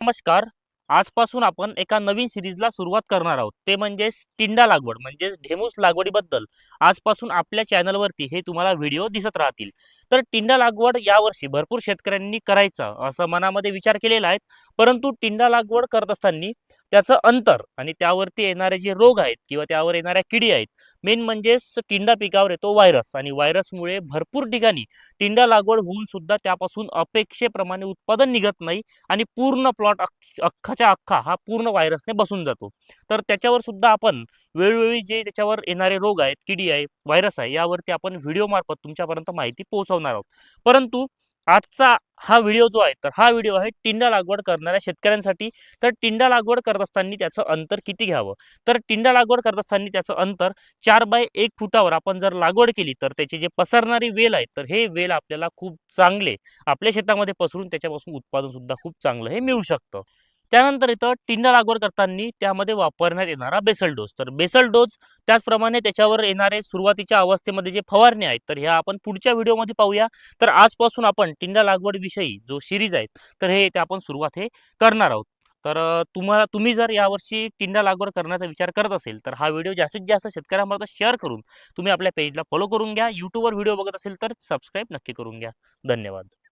नमस्कार. आजपासून आपण एका नवीन सिरीजला सुरुवात करणार आहोत. ते म्हणजे टिंडा लागवड म्हणजेच ढेमूस लागवडीबद्दल आजपासून आपल्या चॅनलवरती हे तुम्हाला व्हिडिओ दिसत राहतील. तर टिंडा लागवड यावर्षी भरपूर शेतकऱ्यांनी करायचा असं मनामध्ये विचार केलेला आहे. परंतु टिंडा लागवड करत असताना त्याचं अंतर आणि त्यावरती येणारे जे रोग आहेत किंवा त्यावर येणाऱ्या किडी आहेत, मेन म्हणजे टिंडा पिकावर येतो व्हायरस आणि व्हायरसमुळे भरपूर ठिकाणी टिंडा लागवड होऊन सुद्धा त्यापासून अपेक्षेप्रमाणे उत्पादन निघत नाही आणि पूर्ण प्लॉट अख्खाच्या अख्खा हा पूर्ण व्हायरसने बसून जातो. तर त्याच्यावर सुद्धा आपण वेळोवेळी जे त्याच्यावर येणारे रोग आहेत, किडी आहे, व्हायरस आहे, यावरती आपण व्हिडिओ मार्फत तुमच्यापर्यंत माहिती पोहोचवणार आहोत. परंतु आजचा हा व्हिडिओ जो आहे, तर हा व्हिडिओ आहे टिंडा लागवड करणाऱ्या शेतकऱ्यांसाठी. तर टिंडा लागवड करत असताना त्याचं अंतर किती घ्यावं? तर टिंडा लागवड करत असताना त्याचं अंतर 4 बाय 1 फुटावर आपण जर लागवड केली तर त्याची जे पसरणारी वेल आहे, तर हे वेल आपल्याला खूप चांगले आपल्या शेतामध्ये पसरून त्याच्यापासून उत्पादन सुद्धा खूप चांगलं हे मिळू शकतं. त्यानंतर इथं टिंडा लागवड करताना त्यामध्ये वापरण्यात येणारा बेसल डोस. तर बेसल डोस त्याचप्रमाणे त्याच्यावर येणारे सुरुवातीच्या अवस्थेमध्ये जे फवारणी आहेत, तर ह्या आपण पुढच्या व्हिडिओमध्ये पाहूया. तर आजपासून आपण टिंडा लागवडविषयी जो सिरीज आहे, तर हे आपण सुरुवात करणार आहोत. तर तुम्ही जर यावर्षी टिंडा लागवड करण्याचा विचार करत असेल, तर हा व्हिडिओ जास्तीत जास्त शेतकऱ्यांपर्यंत शेअर करून तुम्ही आपल्या पेजला फॉलो करून घ्या. यूट्यूबवर व्हिडिओ बघत असेल तर सबस्क्राईब नक्की करून घ्या. धन्यवाद.